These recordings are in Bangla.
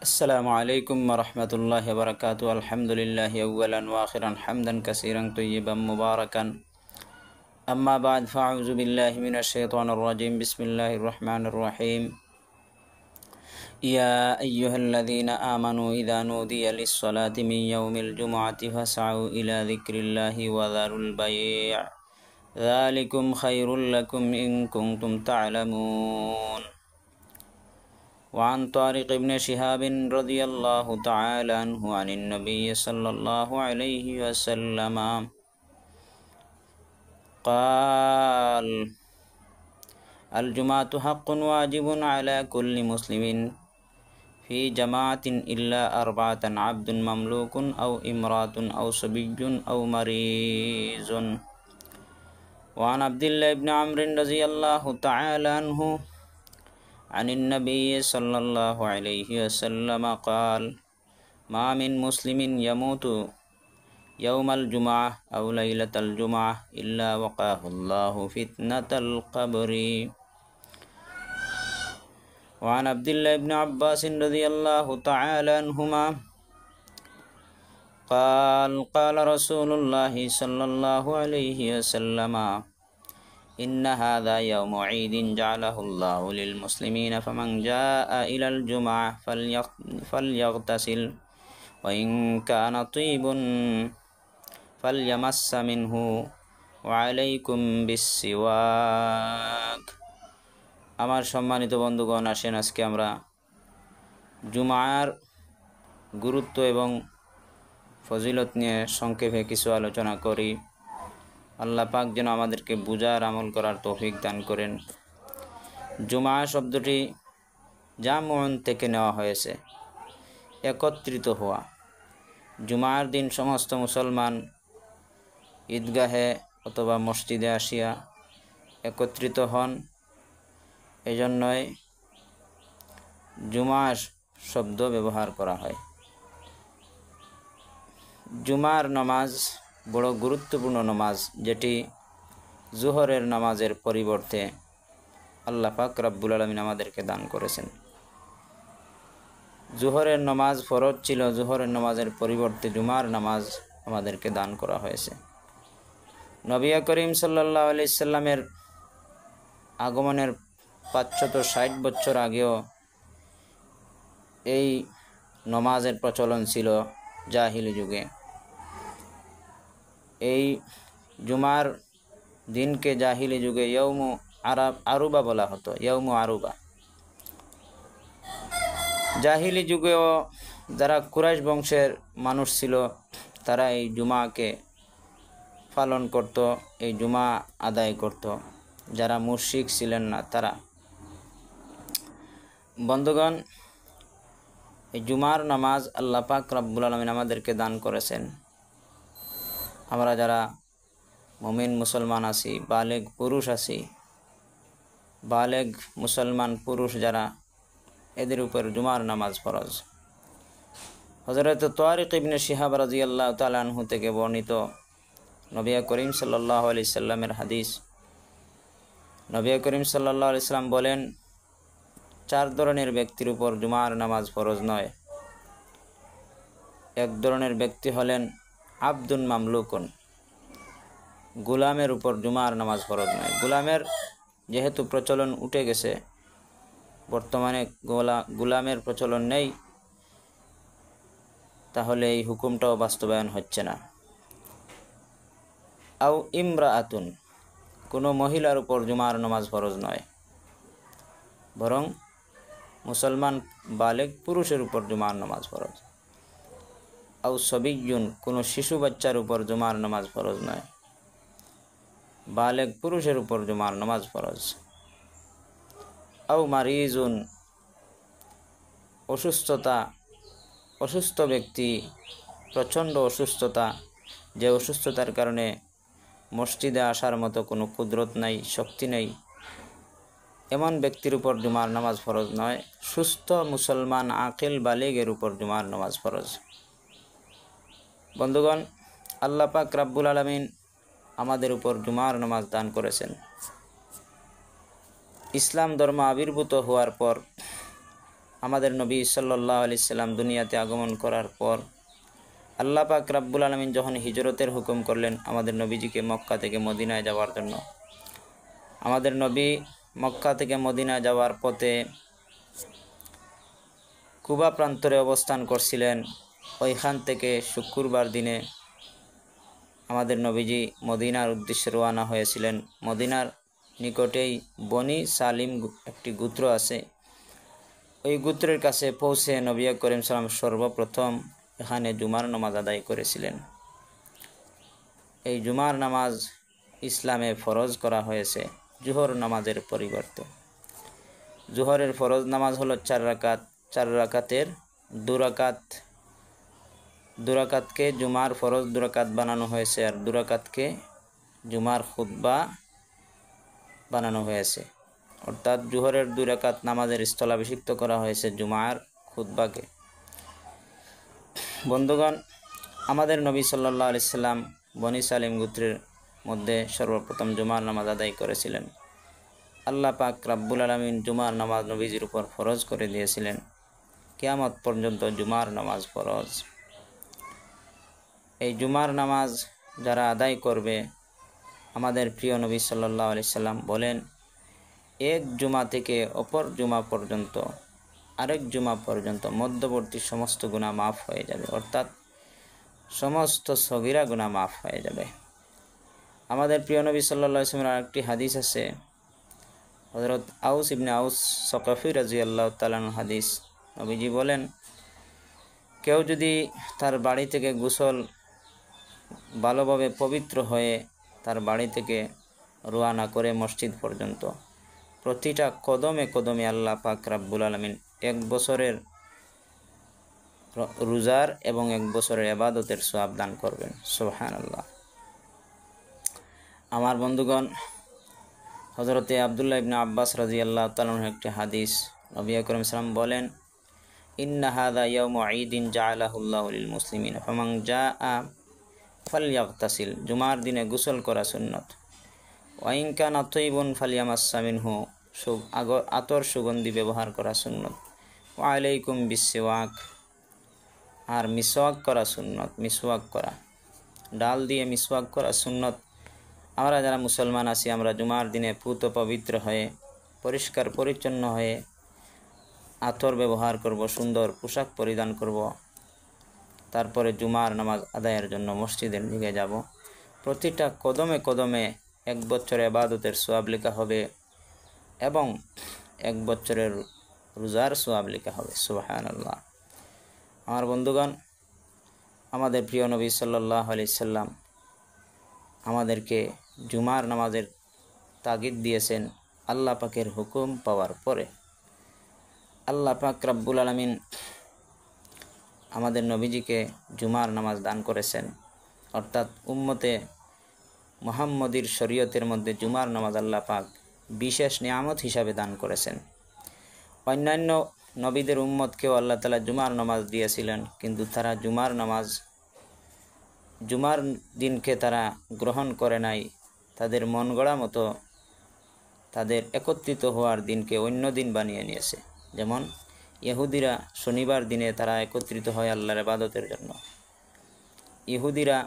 السلام عليكم ورحمة الله وبركاته. الحمد لله أولا وآخرا حمدا كثيرا طيبا مباركا. أما بعد فأعوذ بالله من الشيطان الرجيم. بسم الله الرحمن الرحيم. يا أيها الذين آمنوا إذا نودي للصلاة من يوم الجمعة فاسعوا إلى ذكر الله وذروا البيع ذلكم خير لكم إن كنتم تعلمون. وعن طارق بن شهاب رضي الله تعالى عنه عن النبي صلى الله عليه وسلم قال: الجمعة حق واجب على كل مسلم في جماعة إلا أربعة: عبد مملوك أو امرأة أو صبي أو مريض. وعن عبد الله بن عمرو رضي الله تعالى عنه عن النبي صلى الله عليه وسلم قال: ما من مسلم يموت يوم الجمعة أو ليلة الجمعة إلا وقاه الله فتنة القبر. وعن عبد الله بن عباس رضي الله تعالى عنهما قال: قال رسول الله صلى الله عليه وسلم: إن هذا يوم عيد جعله الله للمسلمين، فمن جاء إلى الجمعة فليغتسل، وإن كان طيب فليمس منه، وعليكم بالسواك. আমার সম্মানিত বন্ধুগণ, আসেন আজকে আমরা জুমার গুরুত্ব এবং ফজিলত নিয়ে সংক্ষেপে কিছু আলোচনা করি। আল্লাহ পাক যেন আমাদেরকে বুঝার আমল করার তৌফিক দান করেন। জুমা শব্দটি জামউন থেকে নেওয়া হয়েছে, একত্রিত হওয়া। জুমার দিন সমস্ত মুসলমান ঈদগাহে অথবা মসজিদে আসিয়া একত্রিত হন। এজন্যই জুমা শব্দ ব্যবহার করা হয়। জুমার নামাজ বড় গুরুত্বপূর্ণ নামাজ, যেটি জোহরের নামাজের পরিবর্তে আল্লাহ পাক রব্বুল আলামিন আমাদেরকে দান করেছেন। জোহরের নামাজ ফরজ ছিল, জোহরের নামাজের পরিবর্তে জুমার নামাজ আমাদেরকে দান করা হয়েছে। নবী করিম সাল্লাল্লাহু আলাইহি সাল্লামের আগমনের 560 বছর আগেও এই নামাজের প্রচলন ছিল জাহিলি যুগে। এই জুমার দিনকে জাহিলি যুগে ইয়ৌমু আরুবা বলা হতো, ইয়ৌমু আরুবা। জাহিলি যুগেও যারা কুরাইশ বংশের মানুষ ছিল, তারা এই জুমাকে পালন করত, এই জুমা আদায় করত। যারা মুশরিক ছিলেন না তারা। বন্ধুগণ, এই জুমার নামাজ আল্লাহ পাক রব্বুল আলামিন আমাদেরকে দান করেছেন। আমরা যারা মুমিন মুসলমান আছি, বালেগ পুরুষ আছি, বালেগ মুসলমান পুরুষ যারা, এদের উপর জুমার নামাজ ফরজ। হযরত তারিক ইবনে শিহাব রাদিয়াল্লাহু তাআলা আনহু থেকে বর্ণিত নবী করিম সাল্লাল্লাহু আলাইহি সাল্লামের হাদিস। নবী করিম সাল্লাল্লাহু আলাইহি সাল্লাম বলেন, 4 ধরনের ব্যক্তির উপর জুমার নামাজ ফরজ নয়। এক ধরনের ব্যক্তি হলেন আব্দুন মামলুকুন, গোলামের উপর জুমার নামাজ ফরজ নয়। গোলামের যেহেতু প্রচলন উঠে গেছে, বর্তমানে গোলামের প্রচলন নেই, তাহলে এই হুকুমটাও বাস্তবায়ন হচ্ছে না। আও ইমরাআতুন, কোনো মহিলার উপর জুমার নামাজ ফরজ নয়, বরং মুসলমান বালেগ পুরুষের উপর জুমার নামাজ ফরজ। আও সবিয়ুন, কোনো শিশু বাচ্চার উপর জুমার নামাজ ফরজ নয়, বালেগ পুরুষের উপর জুমার নামাজ ফরজ। আও মারিজুন, অসুস্থ ব্যক্তি, প্রচণ্ড অসুস্থতা, যে অসুস্থতার কারণে মসজিদে আসার মতো কোনো কুদরত নাই, শক্তি নেই, এমন ব্যক্তির উপর জুমার নামাজ ফরজ নয়। সুস্থ মুসলমান আকিল বালিগের উপর জুমার নামাজ ফরজ। বন্ধুগণ, আল্লাহ পাক রব্বুল আলামিন আমাদের উপর জুমার নামাজ দান করেছেন। ইসলাম ধর্ম আবির্ভূত হওয়ার পর আমাদের নবী সাল্লাল্লাহু আলাইহি সাল্লাম দুনিয়াতে আগমন করার পর আল্লাহ পাক রব্বুল আলামিন যখন হিজরতের হুকুম করলেন আমাদের নবীজিকে মক্কা থেকে মদিনায় যাওয়ার জন্য, আমাদের নবী মক্কা থেকে মদিনায় যাওয়ার পথে কুবা প্রান্তরে অবস্থান করছিলেন। ওইখান থেকে শুক্রবার দিনে আমাদের নবীজি মদিনার উদ্দেশ্যে রওনা হয়েছিলেন। মদিনার নিকটেই বনি সালিম একটি গোত্র আছে, ওই গোত্রের কাছে পৌঁছে নবী করিম সাল্লাম সর্বপ্রথম এখানে জুমার নামাজ আদায় করেছিলেন। এই জুমার নামাজ ইসলামে ফরজ করা হয়েছে জোহর নামাজের পরিবর্তে। জোহরের ফরজ নামাজ হলো 4 রাকাত, 4 রাকাতের 2 রাকাত, 2 রাকাতকে জুমার ফরজ 2 রাকাত বানানো হয়েছে, আর 2 রাকাতকে জুমার খুতবা বানানো হয়েছে। অর্থাৎ জোহরের 2 রাকাত নামাজের স্থলাভিষিক্ত করা হয়েছে জুমার খুতবাকে। বন্ধুগণ, আমাদের নবী সাল্লাল্লাহু আলাইহি সাল্লাম বনি সালিম গোত্রের মধ্যে সর্বপ্রথম জুমার নামাজ আদায় করেছিলেন। আল্লাহ পাক রব্বুল আলামিন জুমার নামাজ নবীজির উপর ফরজ করে দিয়েছিলেন। কিয়ামত পর্যন্ত জুমার নামাজ ফরজ। এই জুমার নামাজ যারা আদায় করবে, আমাদের প্রিয় নবী সাল্লাল্লাহু আলাইহি সাল্লাম বলেন, এক জুমা থেকে অপর জুমা পর্যন্ত, আরেক জুমা পর্যন্ত মধ্যবর্তী সমস্ত গুনাহ মাফ হয়ে যাবে, অর্থাৎ সমস্ত সগীরা গুনাহ মাফ হয়ে যাবে। আমাদের প্রিয় নবী সাল্লাল্লাহু আলাইহি ওয়াসাল্লামের আরেকটি হাদিস আছে, হযরত আউস ইবনে আউস সাকাফি রাদিয়াল্লাহু তাআলা হাদিস। নবীজি বলেন, কেউ যদি তার বাড়ি থেকে গোসল ভালোভাবে পবিত্র হয়ে তার বাড়ি থেকে রওনা করে মসজিদ পর্যন্ত, প্রতিটা কদমে কদমে আল্লাহ পাক রব্বুল আলামিন 1 বছরের রোজার এবং 1 বছরের ইবাদতের সওয়াব দান করবেন। সুবহানাল্লাহ। আমার বন্ধুগণ, হযরতে আব্দুল্লাহ ইবনে আব্বাস রাদিয়াল্লাহু তাআলা একটি হাদিস, নবী করিম সাল্লাল্লাহু বলেন, ইন্না হাযা ইয়াউমু ঈদিন জাআলাহুল্লাহু লিল মুসলিমিন ফামান জাআ ফালইয়াগতাসিল। জুমার দিনে গোসল করা সুন্নত। ওয়া ইন কানা তাইয়িবুন ফালইয়ামাসসা মিনহু, আতর সুগন্ধি ব্যবহার করা সুন্নত। ওয়া আলাইকুম বিসওয়াক, আর মিসওয়াক করা সুন্নত। মিসওয়াক করা, ডাল দিয়ে মিসওয়াক করা সুন্নত। আমরা যারা মুসলমান আছি, আমরা জুমার দিনে পুত পবিত্র হয়ে পরিষ্কার পরিচ্ছন্ন হয়ে আতর ব্যবহার করব, সুন্দর পোশাক পরিধান করব, তারপরে জুমার নামাজ আদায়ের জন্য মসজিদের দিকে যাব। প্রতিটা কদমে কদমে 1 বছরের ইবাদতের সওয়াব লেখা হবে এবং 1 বছরের রোজার সওয়াব লেখা হবে। সুবহানাল্লাহ। আমার বন্ধুগণ, আমাদের প্রিয় নবী সাল্লাল্লাহু আলাইহি সাল্লাম আমাদেরকে জুমার নামাজের তাগিদ দিয়েছেন আল্লাহ পাকের হুকুম পাওয়ার পরে। আল্লাহ পাক রব্বুল আলামিন আমাদের নবীজিকে জুমার নামাজ দান করেছেন, অর্থাৎ উম্মতে মুহাম্মদীর শরীয়তের মধ্যে জুমার নামাজ আল্লাহ পাক বিশেষ নিয়ামত হিসাবে দান করেছেন। অন্যান্য নবীদের উম্মতকেও আল্লাহ তাআলা জুমার নামাজ দিয়েছিলেন, কিন্তু তারা জুমার দিনকে তারা গ্রহণ করে নাই। তাদের মন গড়া মতো তাদের একত্রিত হওয়ার দিনকে অন্য দিন বানিয়ে নিয়েছে। যেমন ইহুদিরা শনিবার দিনে তারা একত্রিত হয় আল্লাহর ইবাদতের জন্য। ইহুদিরা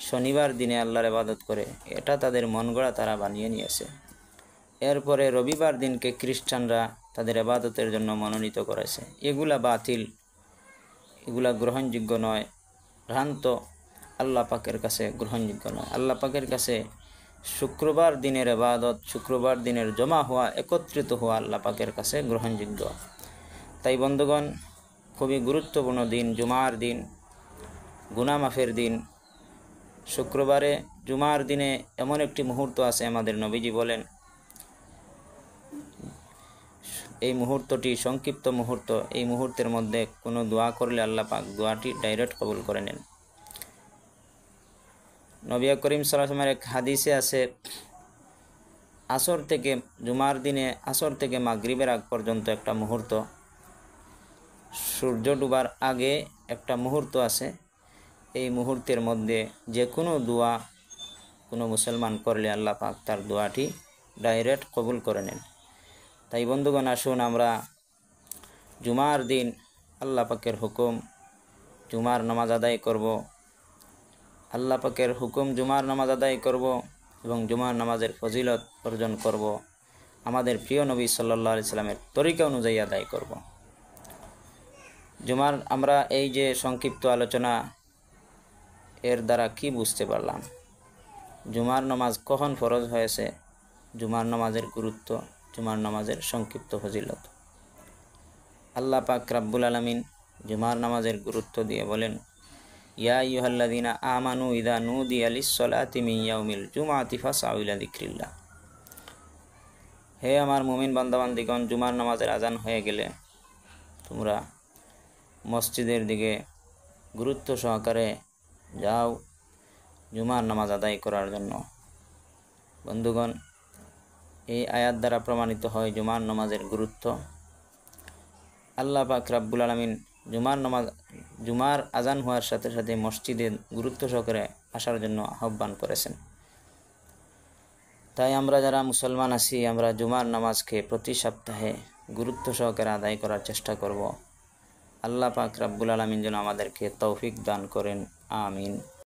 শনিবার দিনে আল্লাহর ইবাদত করে, এটা তাদের মন গড়া তারা বানিয়ে নিয়েছে। এরপরে রবিবার দিনকে খ্রিস্টানরা তাদের ইবাদতের জন্য মনোনীত করেছে। এগুলা বাতিল, এগুলা গ্রহণযোগ্য নয়, ভ্রান্ত, আল্লাহ পাকের কাছে গ্রহণযোগ্য নয়। আল্লাহ পাকের কাছে শুক্রবার দিনের ইবাদত, শুক্রবার দিনের জমা হওয়া, একত্রিত হওয়া আল্লাহ পাকের কাছে গ্রহণযোগ্য। তাই বন্ধুগণ, খুবই গুরুত্বপূর্ণ দিন জুমার দিন, গুনাহ মাফের দিন। শুক্রবারে জুমার দিনে এমন একটি মুহূর্ত আছে, আমাদের নবীজি বলেন, এই মুহূর্তটি সংক্ষিপ্ত মুহূর্ত, এই মুহূর্তের মধ্যে কোনো দোয়া করলে আল্লাহ পাক দোয়াটি ডাইরেক্ট কবুল করে নেন। নবী করিম সাল্লাল্লাহু আলাইহি ওয়াসাল্লামের এক হাদিসে আছে, আসর থেকে জুমার দিনে আসর থেকে মাগরিবের আগ পর্যন্ত একটা মুহূর্ত, সূর্য ডুবার আগে একটা মুহূর্ত আছে। এই মুহূর্তের মধ্যে যে কোনো দোয়া কোনো মুসলমান করলে আল্লাহ পাক তার দোয়াটি ডাইরেক্ট কবুল করে নেন। তাই বন্ধুগণ, আসুন আমরা জুমার দিন আল্লাহ পাকের হুকুম জুমার নামাজ আদায় করব, আল্লাহ পাকের হুকুম জুমার নামাজ আদায় করব এবং জুমার নামাজের ফজিলত অর্জন করব, আমাদের প্রিয় নবী সাল্লাল্লাহু আলাইহি সাল্লামের তরিকা অনুযায়ী আদায় করব। জুমার আমরা এই যে সংক্ষিপ্ত আলোচনা এর দ্বারা কি বুঝতে পারলাম? জুমার নামাজ কখন ফরজ হয়েছে, জুমার নামাজের গুরুত্ব, জুমার নামাজের সংক্ষিপ্ত ফজিলত। আল্লাহ পাক রব্বুল আলামিন জুমার নামাজের গুরুত্ব দিয়ে বলেন, ইয়া আইয়ুহাল্লাযীনা আমানু ইযা নুদিয়া লিস-সালাতি মিন ইয়াউমিল জুমআতি ফাসআউ ইলা যিকরিল্লাহ। হে আমার মুমিন বান্দাবান্দিগণ, জুমার নামাজের আজান হয়ে গেলে তোমরা মসজিদের দিকে গুরুত্ব সহকারে যাও জুমার নামাজ আদায় করার জন্য। বন্ধুগণ, এই আয়াত দ্বারা প্রমাণিত হয় জুমার নামাজের গুরুত্ব। আল্লাহ পাক রব্বুল আলামিন জুমার আজান হওয়ার সাথে সাথে মসজিদে গুরুত্ব সহকারে আসার জন্য আহ্বান করেছেন। তাই আমরা যারা মুসলমান আছি, আমরা জুমার নামাজকে প্রতি সপ্তাহে গুরুত্ব সহকারে আদায় করার চেষ্টা করব। আল্লাহ পাক রব্বুল আলামিন যেন আমাদেরকে তৌফিক দান করেন। আমিন।